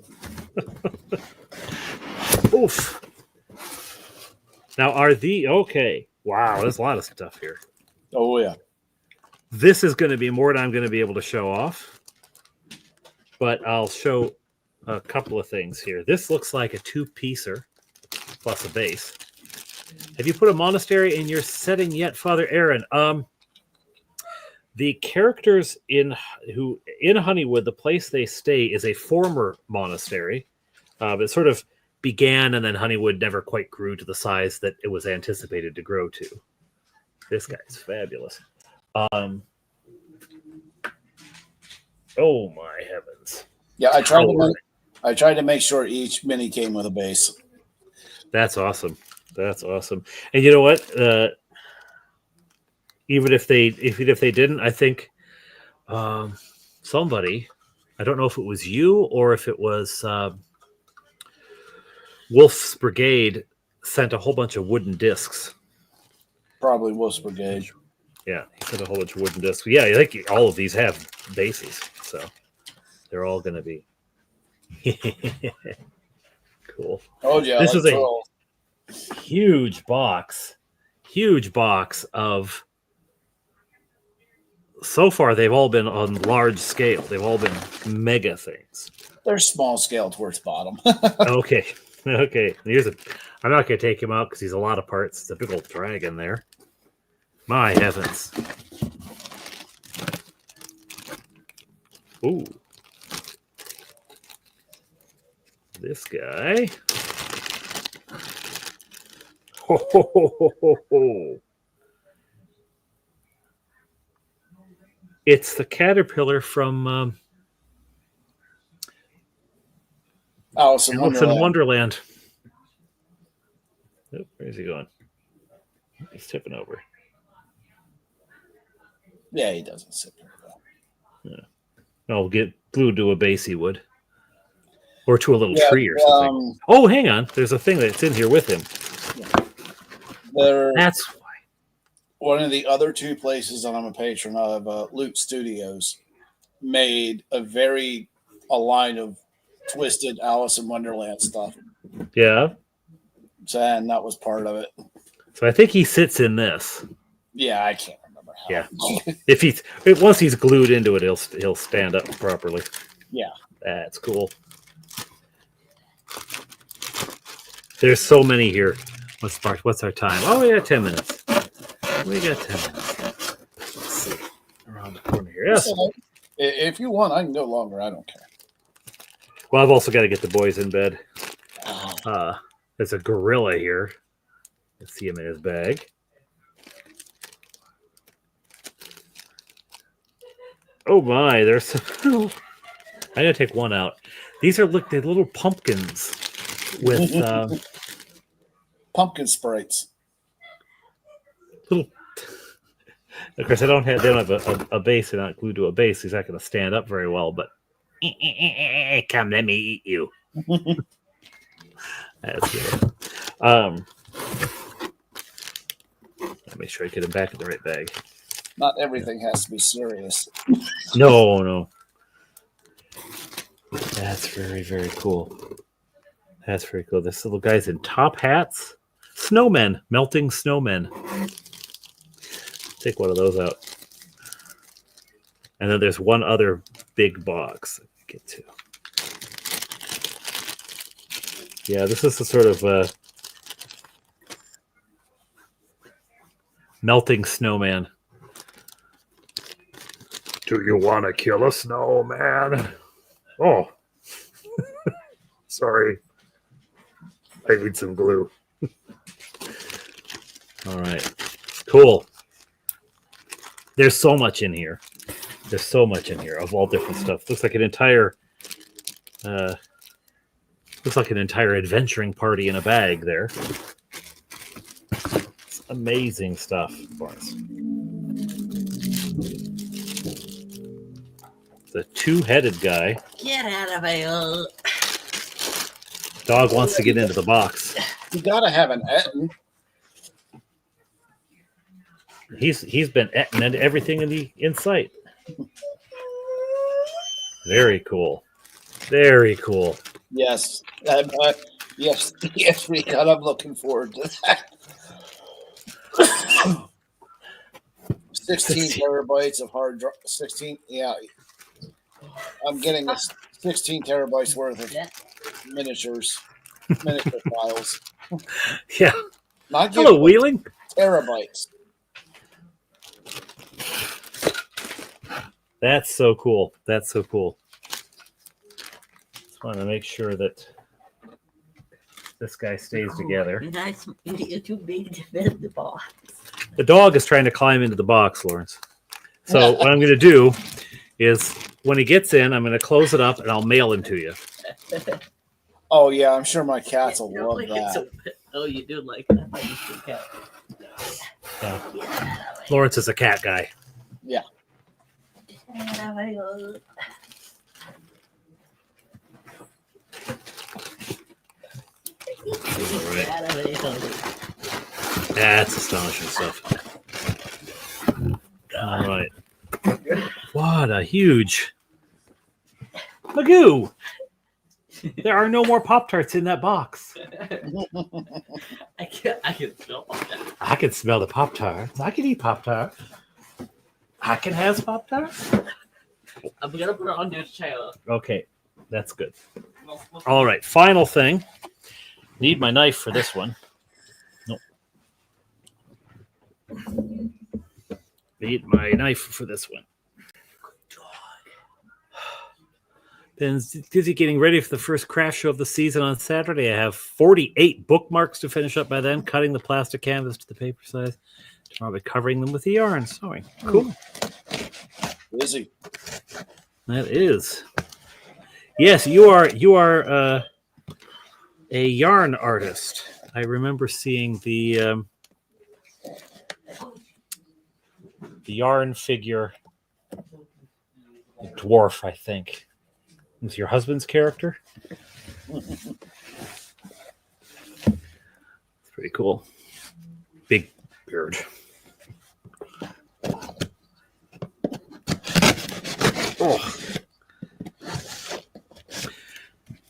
Oof. Now, are the... Okay. Wow, there's a lot of stuff here. Oh, yeah. This is going to be more than I'm going to be able to show off. But I'll show a couple of things here. This looks like a two-piecer plus a base. Have you put a monastery in your setting yet, Father Aaron? The characters in Honeywood, the place they stay is a former monastery. It sort of began, and then Honeywood never quite grew to the size that it was anticipated to grow to. This guy's fabulous. Oh my heavens! Yeah, I tried to make sure each mini came with a base. That's awesome. That's awesome. And you know what? Even if they didn't, I think somebody, I don't know if it was you or if it was Wolf's Brigade, sent a whole bunch of wooden discs. Probably Wolf's Brigade. Yeah, he sent a whole bunch of wooden discs. Yeah, I think all of these have bases, so they're all going to be cool. Oh yeah, this is trolls. A huge box of. So far, they've all been on large scale. They've all been mega things. They're small scale towards bottom. Okay. Here's I'm not going to take him out because he's a lot of parts. It's a big old dragon there. My heavens. Ooh. This guy. Ho, ho, ho, ho, ho, ho. It's the caterpillar from Alice in Wonderland. Oh, where's he going? He's tipping over. Yeah, he doesn't sit very well. Yeah. I'll get glued to a base, he would. Or to a little tree or something. Oh, hang on. There's a thing that's in here with him. That's why. One of the other two places that I'm a patron of, Loot Studios, made a line of twisted Alice in Wonderland stuff. Yeah. And that was part of it. So I think he sits in this. Yeah, I can't remember how. Yeah. Once he's glued into it, he'll stand up properly. Yeah. That's cool. There's so many here. What's our time? Oh, we got 10 minutes. We got 10 minutes. Let's see. Around the corner here. Yes. If you want, I can go longer. I don't care. Well, I've also got to get the boys in bed. There's a gorilla here. Let's see him in his bag. Oh my, there's some... I'm going to take one out. These are the little pumpkins with... pumpkin sprites. Little... Of course, they don't have a base. They're not glued to a base. He's not going to stand up very well, but... Come, let me eat you. That's good. Let me make sure I get him back in the right bag. Not everything has to be serious. No. That's very, very cool. That's very cool. This little guy's in top hats. Snowmen. Melting snowmen. Take one of those out. And then there's one other big box I can get to. Yeah, this is the sort of melting snowman. Do you want to kill a snowman? Oh. Sorry. I need some glue. All right. Cool. There's so much in here. There's so much in here of all different stuff. Looks like an entire adventuring party in a bag there. It's amazing stuff, boys. The two-headed guy. Get out of here. Dog wants to get into the box. You gotta have an Etten. He's been etting everything in sight. Very cool. Very cool. Yes. Yes, Recon. I'm looking forward to that. 16 terabytes of hard drive. 16. Yeah. I'm getting this 16 terabytes worth of miniature files. Yeah. Not Hello, Wheeling. Terabytes. That's so cool. That's so cool. Just want to make sure that this guy stays together. You're too big to fit in the box. The dog is trying to climb into the box, Lawrence. So what I'm going to do is when he gets in, I'm going to close it up and I'll mail him to you. Oh, yeah. I'm sure my cats will love that. Oh, you do like that. Yeah. Lawrence is a cat guy. Yeah. That's astonishing stuff. All right. What a huge Magoo! There are no more Pop-Tarts in that box. I can smell that. I can smell the Pop-Tarts. I can eat Pop-Tarts. I can have Pop-Tarts. I'm gonna put it on your channel. Okay, that's good. All right, final thing. Need my knife for this one. Nope. Need my knife for this one. Been busy getting ready for the first craft show of the season on Saturday. I have 48 bookmarks to finish up by then, cutting the plastic canvas to the paper size. Tomorrow I'll be covering them with the yarn sewing. Cool. Busy. That is. Yes, you are a yarn artist. I remember seeing the yarn figure, the dwarf, I think. It's your husband's character. It's pretty cool. Big beard. Oh.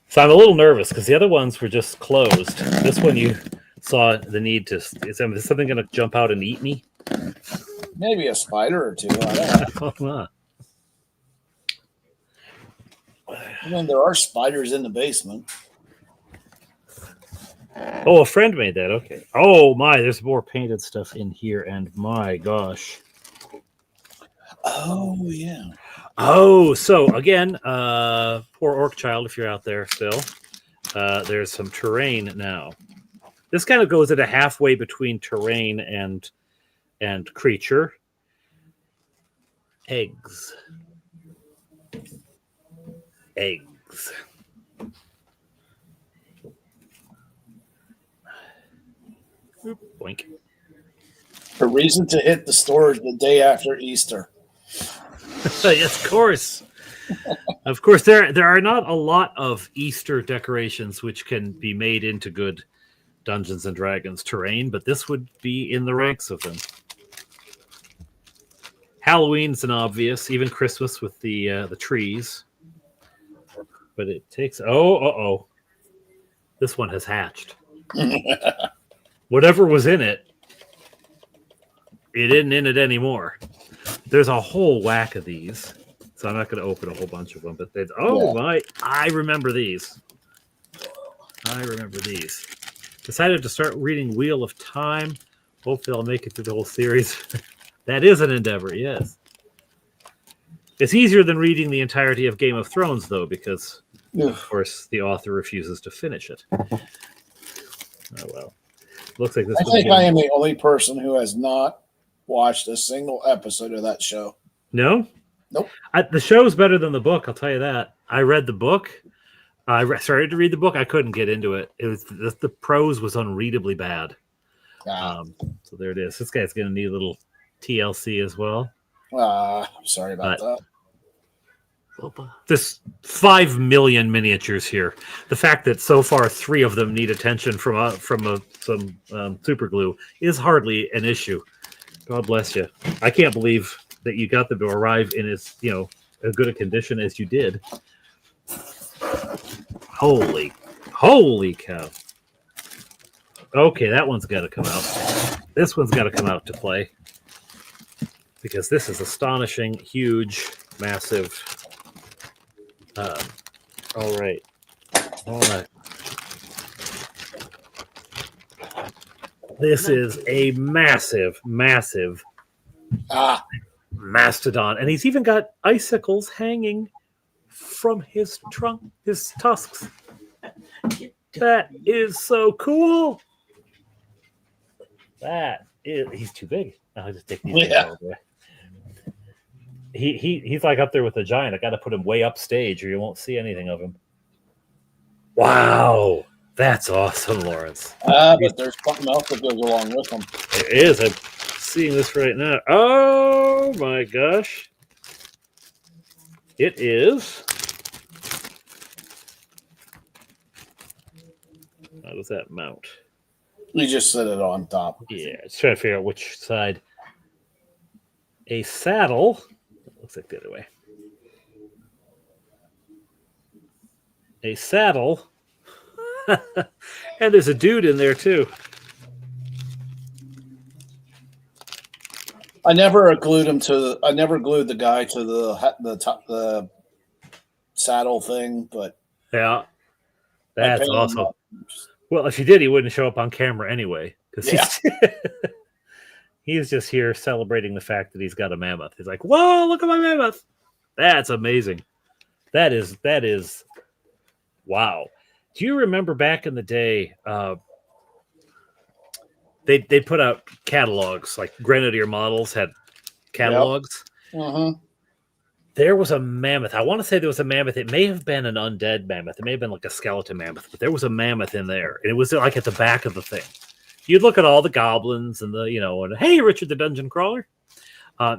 So I'm a little nervous because the other ones were just closed. This one you saw the need to... Is something going to jump out and eat me? Maybe a spider or two. I don't know. I mean, there are spiders in the basement. Oh, a friend made that. Okay. Oh, my. There's more painted stuff in here. And my gosh. Oh, yeah. Oh, so again, poor Orc Child, if you're out there still, there's some terrain now. This kind of goes at a halfway between terrain and creature. Eggs. Boink. A reason to hit the store the day after Easter. Yes, of course. Of course, there are not a lot of Easter decorations which can be made into good Dungeons and Dragons terrain, but this would be in the ranks of them. Halloween's an obvious, even Christmas with the trees. But it takes... Oh. This one has hatched. Whatever was in it, it isn't in it anymore. There's a whole whack of these. So I'm not going to open a whole bunch of them. But my... I remember these. Decided to start reading Wheel of Time. Hopefully I'll make it through the whole series. That is an endeavor, yes. It's easier than reading the entirety of Game of Thrones, though, because, of course, the author refuses to finish it. Oh, well. looks like this. I think I am the only person who has not watched a single episode of that show. No? Nope. The show is better than the book, I'll tell you that. I read the book. I started to read the book. I couldn't get into it. It was the prose was unreadably bad. So there it is. This guy's going to need a little TLC as well. I'm sorry about that. This 5 million miniatures here. The fact that so far 3 of them need attention from some super glue is hardly an issue. God bless you. I can't believe that you got them to arrive in as as good a condition as you did. Holy cow! Okay, that one's got to come out. This one's got to come out to play because this is astonishing, huge, massive. All right. This is a massive mastodon, and he's even got icicles hanging from his trunk, his tusks. That is so cool. He's too big. I'll just take these things all the way. He's like up there with the giant. I got to put him way upstage, or you won't see anything of him. Wow, that's awesome, Lawrence. But there's something else that goes along with them. There is. I'm seeing this right now. Oh my gosh, it is. How does that mount? You just set it on top. Yeah, let's try to figure out which side. A saddle. Looks like the other way. A saddle. And there's a dude in there too. I never glued the guy to the saddle thing, but yeah, that's awesome. Well, if you did, he wouldn't show up on camera anyway, because he's just here celebrating the fact that he's got a mammoth. He's like, "Whoa, look at my mammoth! That's amazing. That is, wow." Do you remember back in the day? They put out catalogs, like Grenadier Models had catalogs. Yep. Uh-huh. There was a mammoth. I want to say there was a mammoth. It may have been an undead mammoth. It may have been like a skeleton mammoth, but there was a mammoth in there. And it was like at the back of the thing. You'd look at all the goblins and and hey, Richard the Dungeon Crawler.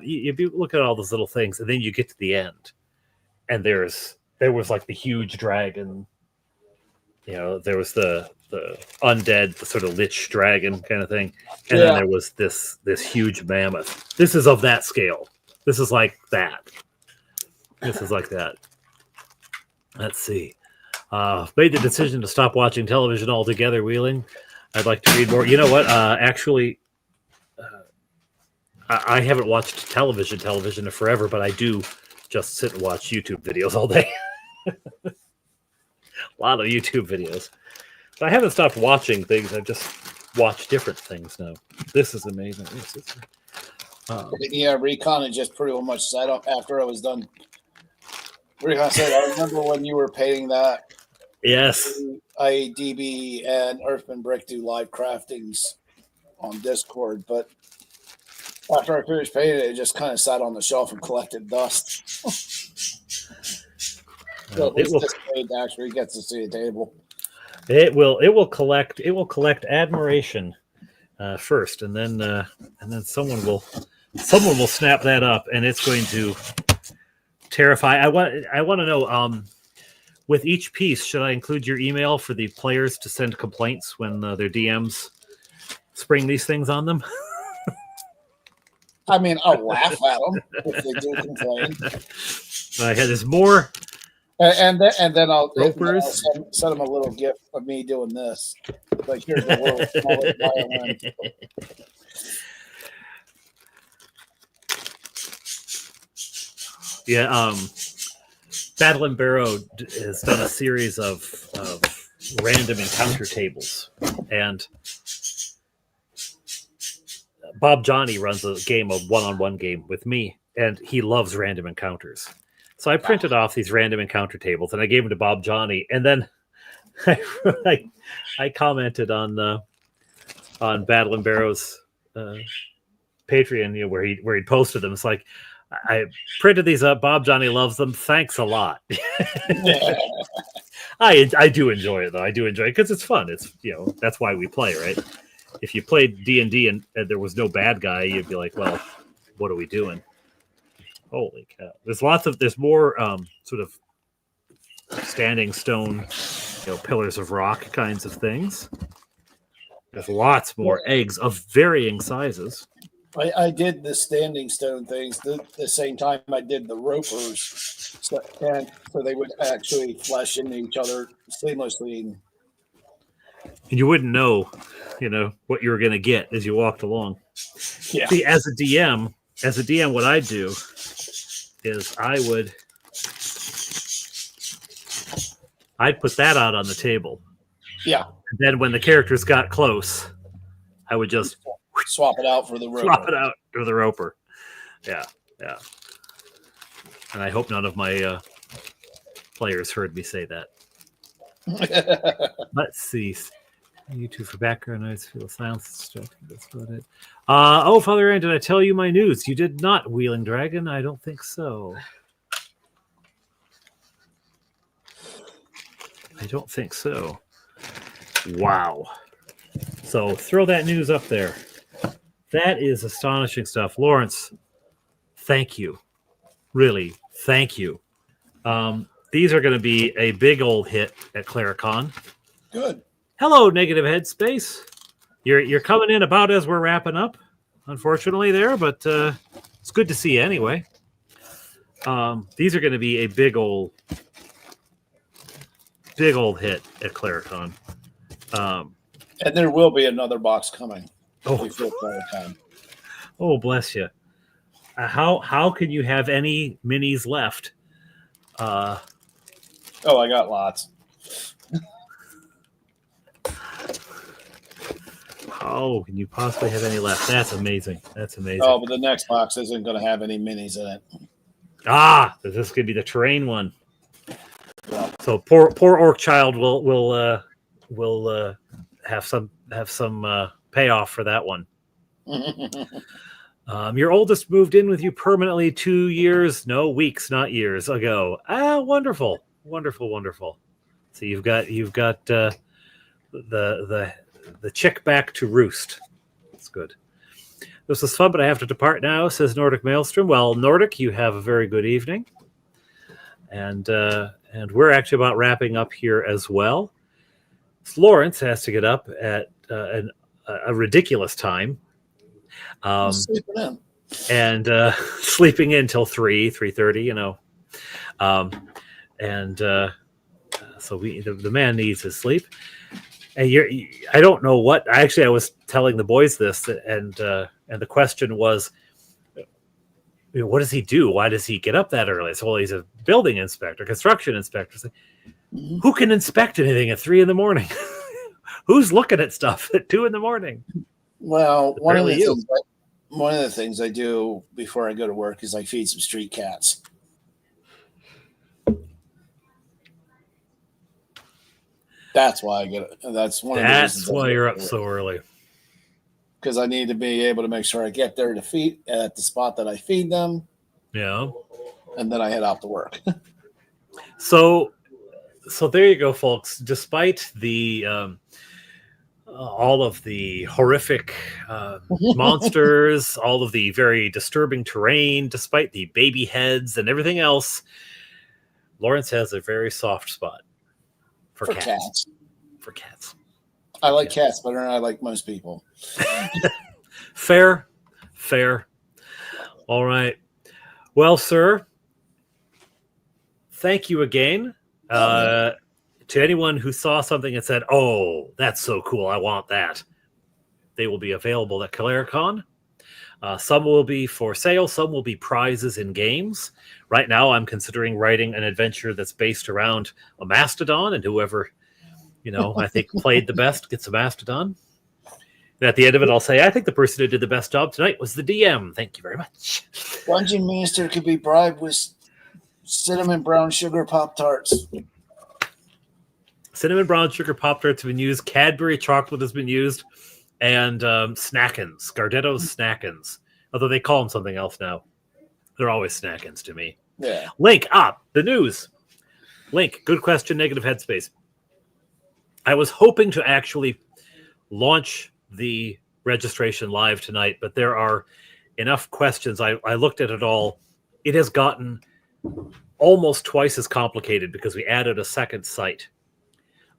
You'd be looking at all those little things, and then you get to the end. And there was like the huge dragon. There was the undead, the sort of lich dragon kind of thing. And then there was this huge mammoth. This is of that scale. This is like that. This is like that. Let's see. Made the decision to stop watching television altogether, Wheeling. I'd like to read more. You know what? Actually, I haven't watched television in forever, but I do just sit and watch YouTube videos all day. A lot of YouTube videos. But I haven't stopped watching things. I just watch different things now. This is amazing. Recon had just pretty much said after I was done. Recon said, I remember when you were paying that. Yes. IADB and Earthman Brick do live craftings on Discord, but after I finished paying it, it just kind of sat on the shelf and collected dust. So at least this page actually gets to see a table. It will collect admiration first, and then someone will snap that up, and it's going to terrify. I want to know. With each piece, should I include your email for the players to send complaints when their DMs spring these things on them? I mean, I'll laugh at them if they do complain. There's more. And then I'll send them a little gift of me doing this. Like, here's the world's smallest violin. Yeah, Battle and Barrow has done a series of random encounter tables, and Bob Johnny runs a one-on-one game with me, and he loves random encounters. So I printed off these random encounter tables, and I gave them to Bob Johnny, and then I commented on on Battle and Barrow's Patreon, where he posted them. It's like, I printed these up. Bob Johnny loves them. Thanks a lot. I do enjoy it though. I do enjoy it because it's fun. It's that's why we play, right? If you played D&D and there was no bad guy, you'd be like, well, what are we doing? Holy cow! There's more sort of standing stone, pillars of rock kinds of things. There's lots more eggs of varying sizes. I did the standing stone things the same time I did the ropers, so they would actually flesh into each other seamlessly. And you wouldn't know, what you were going to get as you walked along. Yeah. See, as a DM, what I do is I'd put that out on the table. Yeah. And then when the characters got close, I would just swap it out for the roper. Swap it out for the roper. Yeah. And I hope none of my players heard me say that. Let's see. YouTube for background noise, feel silence stuff. That's about it. Father Aaron, did I tell you my news? You did not, Wheeling Dragon. I don't think so. Wow. So throw that news up there. That is astonishing stuff. Lawrence, thank you. Really, thank you. These are going to be a big old hit at CleriCon. Good. Hello, Negative Headspace. You're coming in about as we're wrapping up, unfortunately, there, but it's good to see you anyway. These are going to be a big old hit at CleriCon. And there will be another box coming. Before CleriCon. Oh, bless you. How can you have any minis left? I got lots. How can you possibly have any left? That's amazing. Oh, but the next box isn't going to have any minis in it. This is going to be the terrain one. Yeah. So poor Orc Child will have some payoff for that one. Your oldest moved in with you permanently 2 years, no, weeks, not years ago. Wonderful. So you've got the chick back to roost. That's good. This was fun, but I have to depart now, says Nordic Maelstrom. Well, Nordic, you have a very good evening. And we're actually about wrapping up here as well. Lawrence has to get up at a ridiculous time. Sleeping in. And sleeping in till 3:30, so the man needs his sleep. And I don't know what. I was telling the boys this, and the question was, what does he do? Why does he get up that early? So, well, he's a building inspector, construction inspector. So, who can inspect anything at 3 a.m? Who's looking at stuff at 2 a.m? Well, one of the things I do before I go to work is I feed some street cats. That's why I get it. That's one of the reasons. That's why you're up so early. Because I need to be able to make sure I get there to feed at the spot that I feed them. Yeah. And then I head out to work. So there you go, folks. Despite the all of the horrific monsters, all of the very disturbing terrain, despite the baby heads and everything else, Lawrence has a very soft spot for cats. For cats. I like cats better than I like most people. Fair. All right. Well, sir, thank you again. To anyone who saw something and said, "Oh, that's so cool, I want that," they will be available at CleriCon. Some will be for sale. Some will be prizes in games. Right now, I'm considering writing an adventure that's based around a mastodon, and whoever, I think played the best gets a mastodon. And at the end of it, I'll say, I think the person who did the best job tonight was the DM. Thank you very much. Dungeon Master could be bribed with cinnamon brown sugar Pop-Tarts. Cinnamon brown sugar Pop-Tarts have been used. Cadbury chocolate has been used. and Snackins, Gardetto's Snackins. Although they call them something else now. They're always Snackins to me. Yeah. Link up the news. Link, good question, negative headspace. I was hoping to actually launch the registration live tonight, but there are enough questions. I looked at it all. It has gotten almost twice as complicated because we added a second site,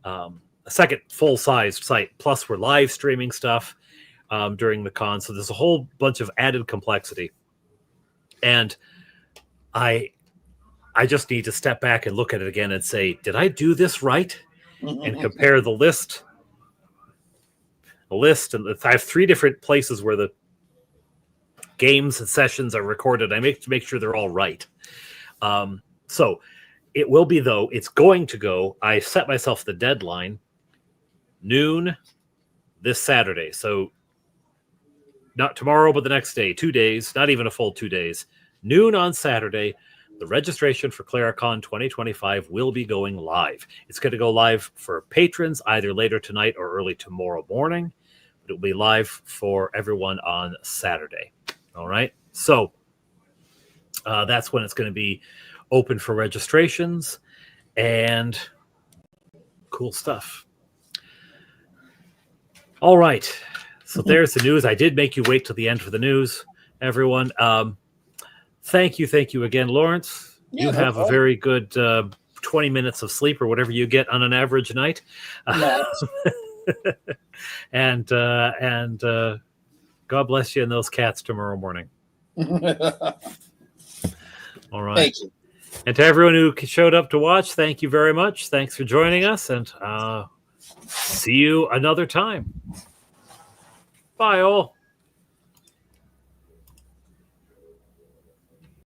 a second full-sized site. Plus, we're live streaming stuff during the con, so there's a whole bunch of added complexity. And I just need to step back and look at it again and say, did I do this right? And compare the list. And I have 3 different places where the games and sessions are recorded. I make sure they're all right. So it will be, though, it's going to go. I set myself the deadline, noon this Saturday. So not tomorrow, but the next day, 2 days, not even a full 2 days. Noon on Saturday, the registration for CleriCon 2025 will be going live. It's going to go live for patrons either later tonight or early tomorrow morning. But it will be live for everyone on Saturday. All right. So that's when it's going to be open for registrations and cool stuff. All right. So there's the news. I did make you wait till the end for the news, everyone. Thank you again, Lawrence. Yeah, you no have problem. a very good 20 minutes of sleep or whatever you get on an average night. and God bless you and those cats tomorrow morning. All right. Thank you. And to everyone who showed up to watch, thank you very much. Thanks for joining us, and see you another time. Bye, all.